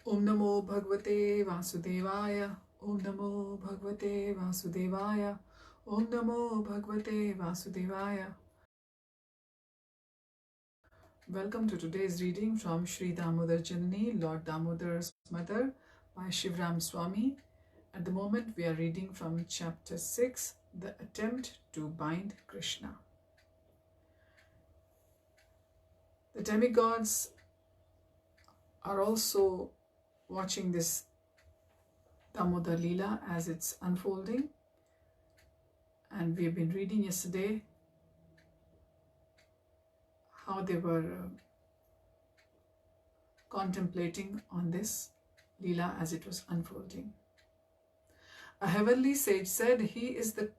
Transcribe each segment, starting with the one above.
Om Namo Bhagavate Vasudevaya. Om Namo Bhagavate Vasudevaya. Om Namo Bhagavate Vasudevaya. Welcome to today's reading from Sri Damodara Janani, Lord Damodar's mother, by Sivarama Swami. At the moment, we are reading from chapter 6, The Attempt to Bind Krishna. The demigods are also watching this Damodar Leela as it's unfolding, and we've been reading yesterday how they were contemplating on this Leela as it was unfolding. A heavenly sage said, "He is the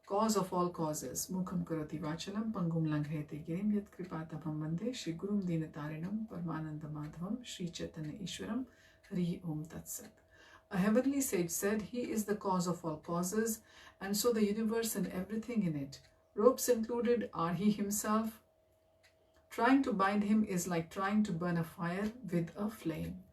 cause of all causes. Mukham karoti vachalam pangum langhayate girim yat kripatabham vande Shri Gurum Dinatarinam Paramananda Madhavam Shri Chaitanya Ishwaram Hari Om Tat Sat." A heavenly sage said, "He is the cause of all causes, and so the universe and everything in it, ropes included, are he himself. Trying to bind him is like trying to burn a fire with a flame."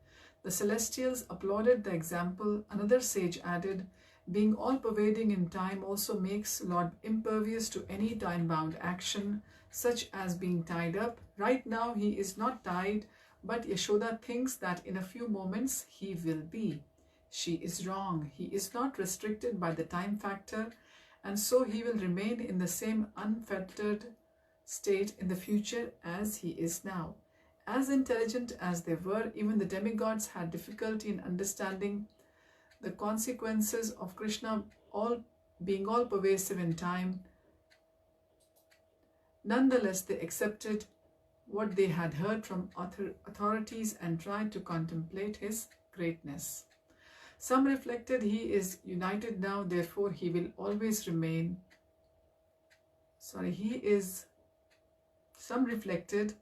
The celestials applauded the example. Another sage added, "Being all-pervading in time also makes Lord impervious to any time-bound action, such as being tied up. Right now he is not tied, but Yashoda thinks that in a few moments he will be. She is wrong. He is not restricted by the time factor, and so he will remain in the same unfettered state in the future as he is now." As intelligent as they were, even the demigods had difficulty in understanding the consequences of Krishna being all pervasive in time. Nonetheless, they accepted what they had heard from authorities and tried to contemplate his greatness. Some reflected, "He is united now, therefore he will always remain." Some reflected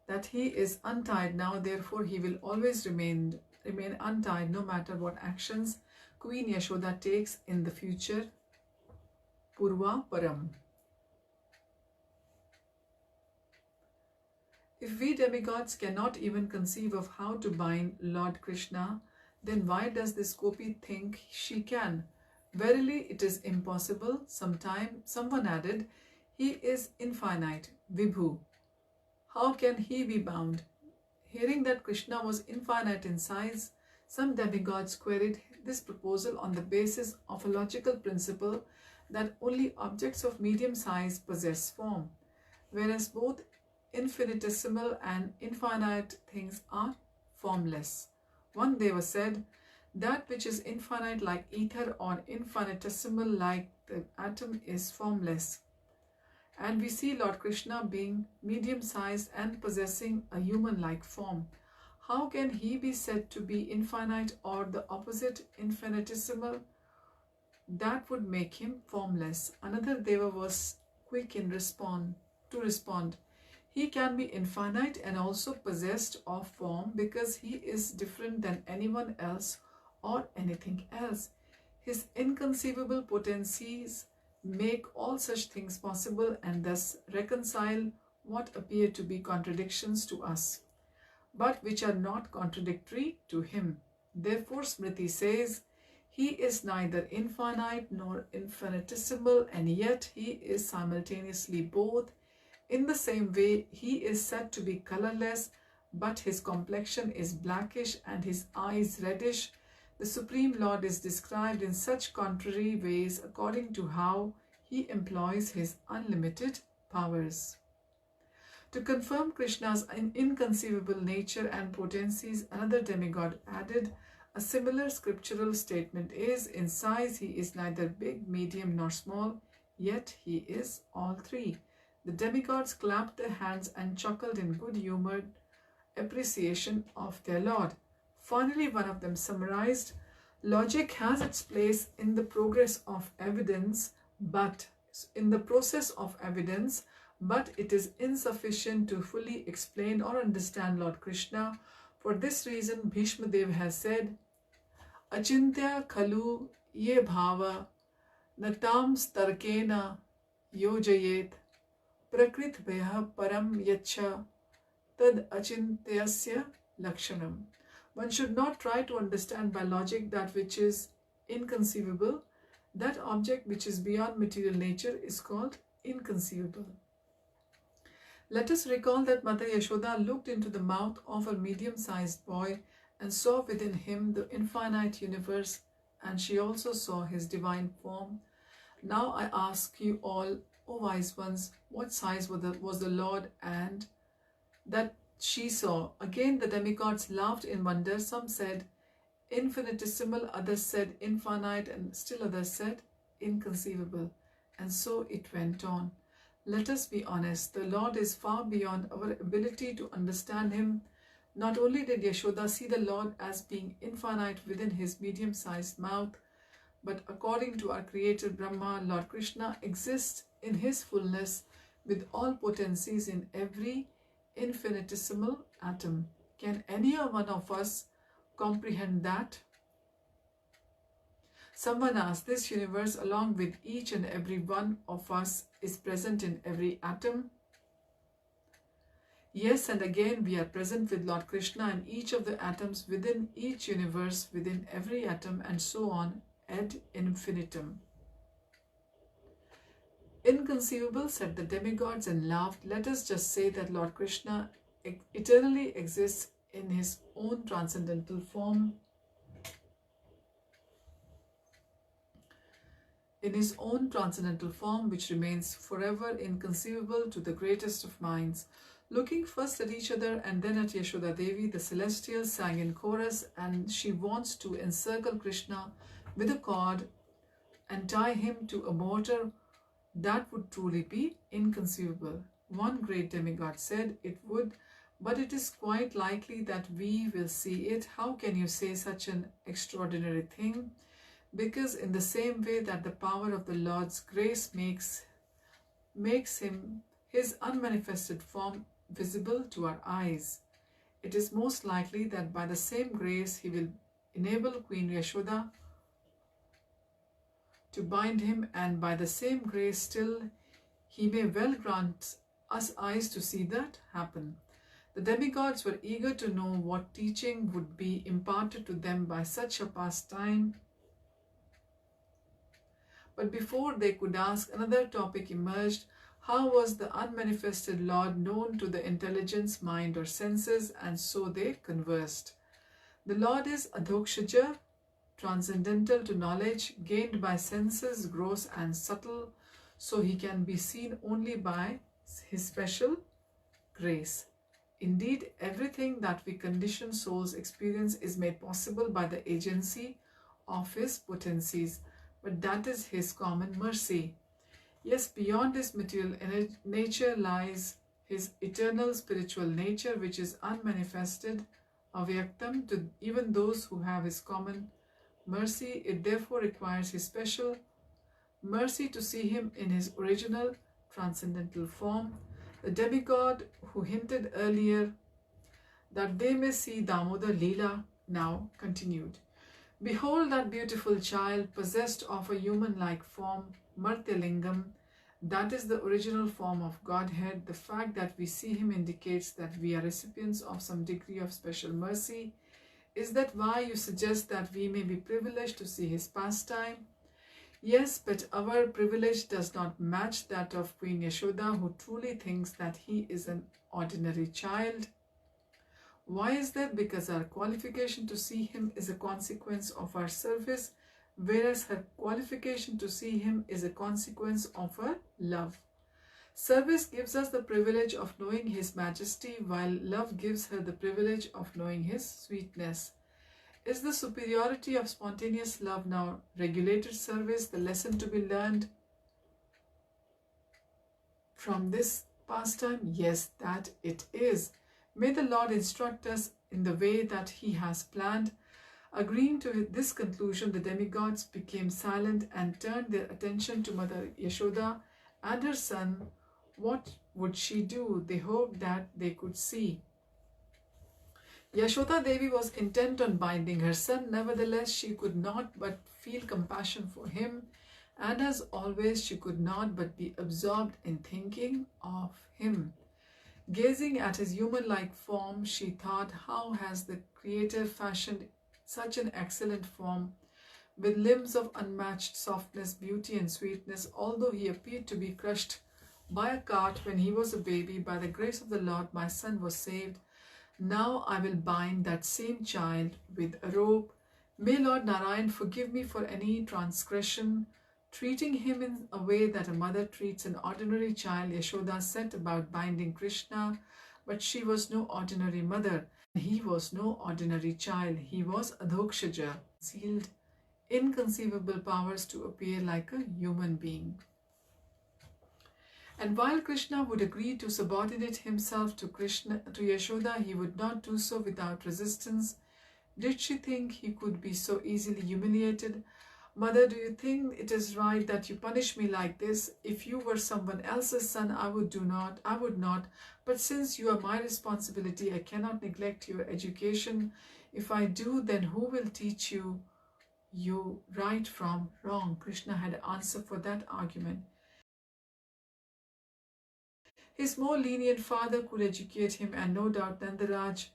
that he is untied now, therefore he will always remain untied no matter what actions Queen Yashoda takes in the future. Purva Param. If we demigods cannot even conceive of how to bind Lord Krishna, then why does this gopi think she can? Verily, it is impossible. Someone added, "He is infinite, Vibhu. How can he be bound?" Hearing that Krishna was infinite in size, some demigods queried this proposal on the basis of a logical principle that only objects of medium size possess form, whereas both infinitesimal and infinite things are formless. One Deva said, "That which is infinite like ether or infinitesimal like the atom is formless." And we see Lord Krishna being medium-sized and possessing a human-like form. How can he be said to be infinite or the opposite, infinitesimal? That would make him formless. Another Deva was quick to respond. "He can be infinite and also possessed of form because he is different than anyone else or anything else. His inconceivable potencies make all such things possible and thus reconcile what appear to be contradictions to us, but which are not contradictory to him. Therefore Smriti says, he is neither infinite nor infinitesimal, and yet he is simultaneously both. In the same way, he is said to be colorless, but his complexion is blackish and his eyes reddish. The Supreme Lord is described in such contrary ways according to how he employs his unlimited powers." To confirm Krishna's inconceivable nature and potencies, another demigod added, "A similar scriptural statement is, in size he is neither big, medium nor small, yet he is all three." The demigods clapped their hands and chuckled in good-humored appreciation of their Lord. Finally, one of them summarized, "Logic has its place in the process of evidence, but it is insufficient to fully explain or understand Lord Krishna. For this reason, Bhishma Dev has said, Achintya khalu ye bhava natam starkena yojayet prakrit bhaya param yacha tad achintyasya Lakshanam. One should not try to understand by logic that which is inconceivable. That object which is beyond material nature is called inconceivable. Let us recall that Mother Yashoda looked into the mouth of a medium-sized boy and saw within him the infinite universe, and she also saw his divine form. Now I ask you all, O wise ones, what size was the Lord and that she saw? Again the demigods laughed in wonder. Some said infinitesimal, others said infinite, and still others said inconceivable. And so it went on. Let us be honest, the Lord is far beyond our ability to understand him. Not only did Yashoda see the Lord as being infinite within his medium-sized mouth, but according to our creator Brahma, Lord Krishna exists in his fullness with all potencies in every infinitesimal atom. Can any one of us comprehend that? Someone asked, this universe along with each and every one of us is present in every atom? Yes, and again we are present with Lord Krishna in each of the atoms within each universe, within every atom, and so on ad infinitum. Inconceivable, said the demigods and laughed. Let us just say that Lord Krishna eternally exists in his own transcendental form. Which remains forever inconceivable to the greatest of minds. Looking first at each other and then at Yashoda Devi, the celestials sang in chorus, and she wants to encircle Krishna with a cord and tie him to a mortar. That would truly be inconceivable. One great demigod said it would, but it is quite likely that we will see it. How can you say such an extraordinary thing? Because in the same way that the power of the Lord's grace makes him his unmanifested form visible to our eyes, it is most likely that by the same grace he will enable Queen Yashoda to bind him, and by the same grace still he may well grant us eyes to see that happen. The demigods were eager to know what teaching would be imparted to them by such a pastime. But before they could ask, another topic emerged. How was the unmanifested Lord known to the intelligence, mind or senses? And so they conversed. The Lord is adhokshaja, transcendental to knowledge, gained by senses, gross and subtle, so he can be seen only by his special grace. Indeed, everything that we conditioned souls experience is made possible by the agency of his potencies. But that is his common mercy. Yes, beyond his material nature lies his eternal spiritual nature, which is unmanifested, avyaktam, to even those who have his common mercy. It therefore requires his special mercy to see him in his original transcendental form. The demigod who hinted earlier that they may see Damodar Leela now continued. Behold that beautiful child possessed of a human-like form, Martyalingam. That is the original form of Godhead. The fact that we see him indicates that we are recipients of some degree of special mercy. Is that why you suggest that we may be privileged to see his pastime? Yes, but our privilege does not match that of Queen Yashoda, who truly thinks that he is an ordinary child. Why is that? Because our qualification to see him is a consequence of our service, whereas her qualification to see him is a consequence of her love. Service gives us the privilege of knowing his majesty, while love gives her the privilege of knowing his sweetness. Is the superiority of spontaneous love now regulated service, the lesson to be learned from this pastime? Yes, that it is. May the Lord instruct us in the way that he has planned. Agreeing to this conclusion, the demigods became silent and turned their attention to Mother Yashoda and her son. What would she do? They hoped that they could see. Yashoda Devi was intent on binding her son. Nevertheless, she could not but feel compassion for him, and as always, she could not but be absorbed in thinking of him. Gazing at his human-like form, she thought, how has the Creator fashioned such an excellent form, with limbs of unmatched softness, beauty, and sweetness, although he appeared to be crushed by a cart when he was a baby. By the grace of the Lord, my son was saved. Now I will bind that same child with a rope. May Lord Narayan forgive me for any transgression. Treating him in a way that a mother treats an ordinary child, Yashoda set about binding Krishna, but she was no ordinary mother. He was no ordinary child. He was Adhokshaja, sealed inconceivable powers to appear like a human being. And while Krishna would agree to subordinate himself to Yashoda, he would not do so without resistance. Did she think he could be so easily humiliated? Mother, do you think it is right that you punish me like this? If you were someone else's son, I would not. But since you are my responsibility, I cannot neglect your education. If I do, then who will teach you right from wrong? Krishna had an answer for that argument. His more lenient father could educate him, and no doubt Nandaraj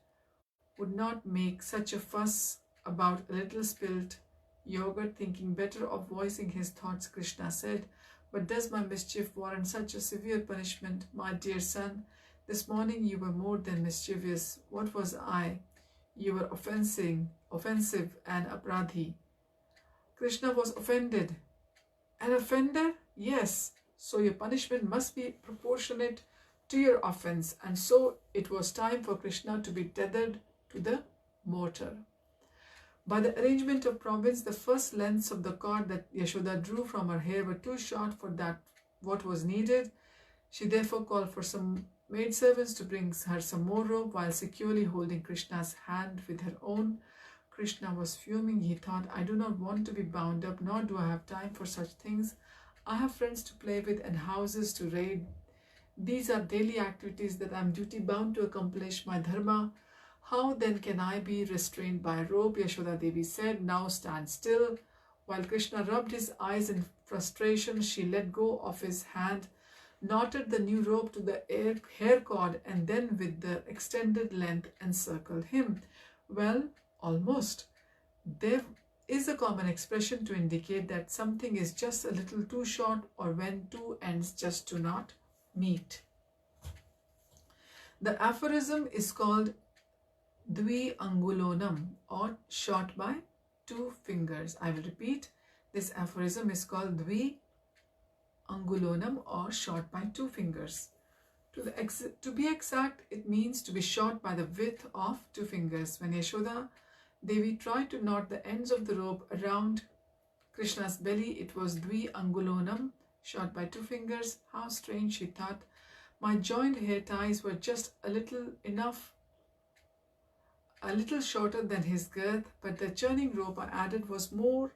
would not make such a fuss about a little spilt yogurt. Thinking better of voicing his thoughts, Krishna said, but does my mischief warrant such a severe punishment? My dear son, this morning you were more than mischievous. What was I? You were offensive and apradhi. Krishna was offended. An offender? Yes. So your punishment must be proportionate to your offense. And so it was time for Krishna to be tethered to the mortar. By the arrangement of Providence, the first lengths of the cord that Yashoda drew from her hair were too short for what was needed. She therefore called for some maidservants to bring her some more rope, while securely holding Krishna's hand with her own. Krishna was fuming. He thought, I do not want to be bound up, nor do I have time for such things. I have friends to play with and houses to raid. These are daily activities that I am duty bound to accomplish, my dharma. How then can I be restrained by a rope? Yashoda Devi said, now stand still. While Krishna rubbed his eyes in frustration, she let go of his hand, knotted the new rope to the hair cord, and then with the extended length encircled him. Well, almost. There is a common expression to indicate that something is just a little too short, or when two ends just do not meet. The aphorism is called Dvi Angulonam, or short by two fingers. I will repeat. This aphorism is called Dvi Angulonam, or short by two fingers. To be exact, it means to be short by the width of two fingers. When Yashoda Devi tried to knot the ends of the rope around Krishna's belly, it was Dvi Angulonam, short by two fingers. How strange, she thought. My joined hair ties were just a little shorter than his girth, but the churning rope I added was more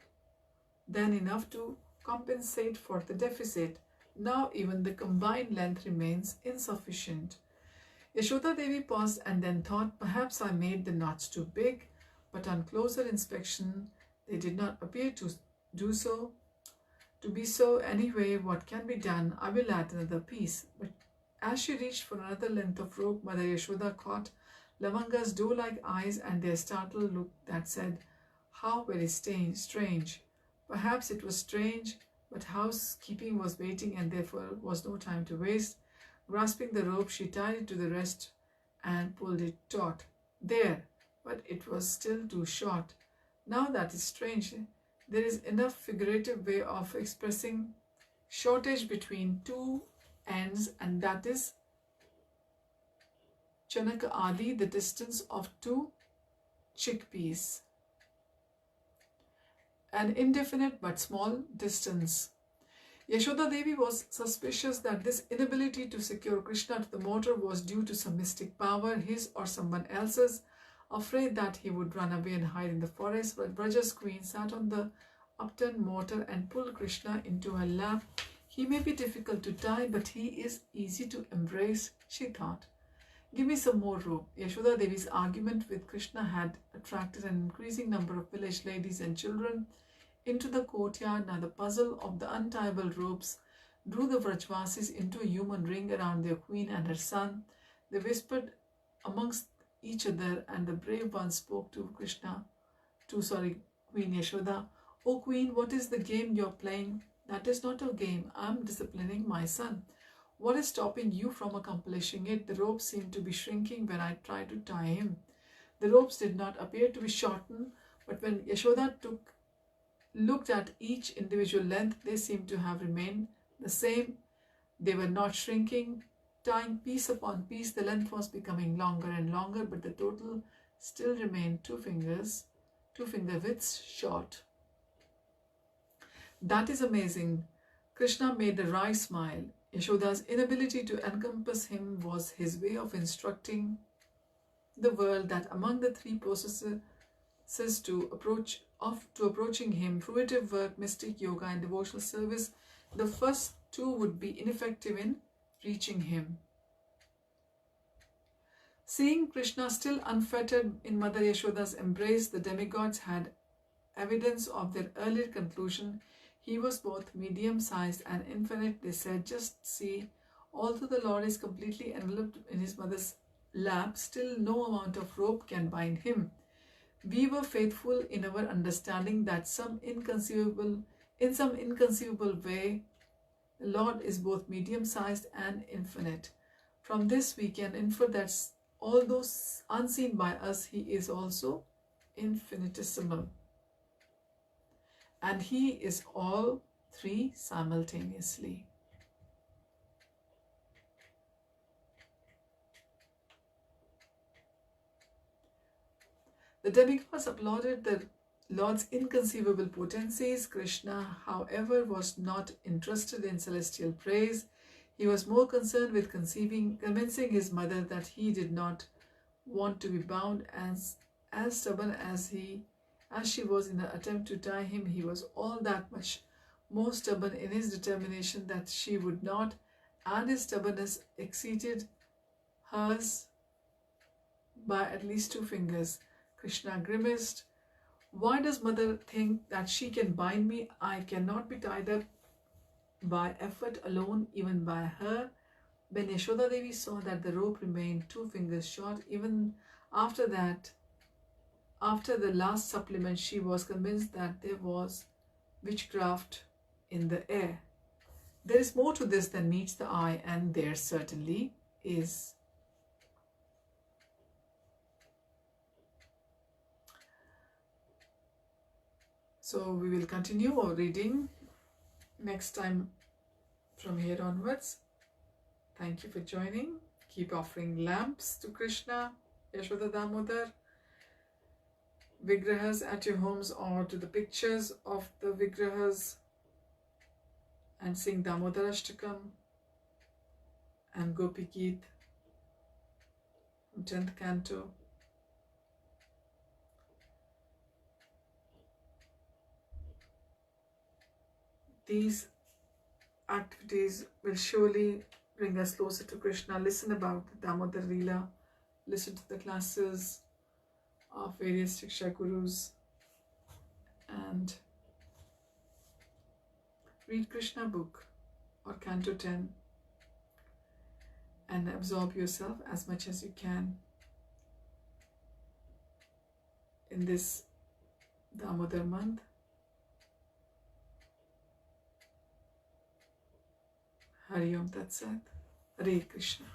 than enough to compensate for the deficit. Now even the combined length remains insufficient. Yashoda Devi paused and then thought, perhaps I made the knots too big, but on closer inspection they did not appear to be so. Anyway, what can be done? I will add another piece. But as she reached for another length of rope, Mother Yashoda caught Lavanga's doe-like eyes and their startled look that said, how very strange. Perhaps it was strange, but housekeeping was waiting and therefore was no time to waste. Grasping the rope, she tied it to the rest and pulled it taut. There, but it was still too short. Now that is strange. There is enough figurative way of expressing shortage between two ends, and that is Chanaka Adi, the distance of two chickpeas. An indefinite but small distance. Yashoda Devi was suspicious that this inability to secure Krishna to the mortar was due to some mystic power, his or someone else's. Afraid that he would run away and hide in the forest, but Braja's queen sat on the upturned mortar and pulled Krishna into her lap. He may be difficult to tie, but he is easy to embrace, she thought. Give me some more rope. Yashoda Devi's argument with Krishna had attracted an increasing number of village ladies and children into the courtyard. Now the puzzle of the untiable ropes drew the Vrajvasis into a human ring around their queen and her son. They whispered amongst each other, and the brave one spoke to Queen Yashoda. "Oh Queen, what is the game you're playing?" "That is not a game. I'm disciplining my son." "What is stopping you from accomplishing it?" "The rope seemed to be shrinking when I tried to tie him." The ropes did not appear to be shortened, but when Yashoda looked at each individual length, they seemed to have remained the same. They were not shrinking. Tying piece upon piece, the length was becoming longer and longer, but the total still remained 2 finger widths short. "That is amazing." Krishna made a wry smile. Yashoda's inability to encompass him was his way of instructing the world that among the 3 processes to approaching him, fruitive work, mystic yoga, and devotional service, the first 2 would be ineffective in reaching him. Seeing Krishna still unfettered in Mother Yashoda's embrace, the demigods had evidence of their earlier conclusion. He was both medium-sized and infinite, they said. "Just see, although the Lord is completely enveloped in his mother's lap, still no amount of rope can bind him." We were faithful in our understanding that in some inconceivable way, the Lord is both medium-sized and infinite. From this we can infer that although unseen by us, he is also infinitesimal. And he is all 3 simultaneously. The demigods applauded the Lord's inconceivable potencies. Krishna, however, was not interested in celestial praise. He was more concerned with convincing his mother that he did not want to be bound. As stubborn as she was in the attempt to tie him, he was all that much more stubborn in his determination that she would not, and his stubbornness exceeded hers by at least 2 fingers. Krishna grimaced. "Why does mother think that she can bind me? I cannot be tied up by effort alone, even by her." When Yashoda Devi saw that the rope remained 2 fingers short, even after the last supplement, she was convinced that there was witchcraft in the air. There is more to this than meets the eye, and there certainly is. So we will continue our reading next time from here onwards. Thank you for joining. Keep offering lamps to Krishna, Yashoda Damodar, Vigrahas at your homes, or to the pictures of the Vigrahas, and sing Damodarashtakam and Gopi Geet from 10th canto. These activities will surely bring us closer to Krishna. Listen about the Damodar Leela, listen to the classes of various Shiksha Gurus, and read Krishna book or Canto 10 and absorb yourself as much as you can in this Damodar month. Hari Om Tat Sat. Hare Krishna.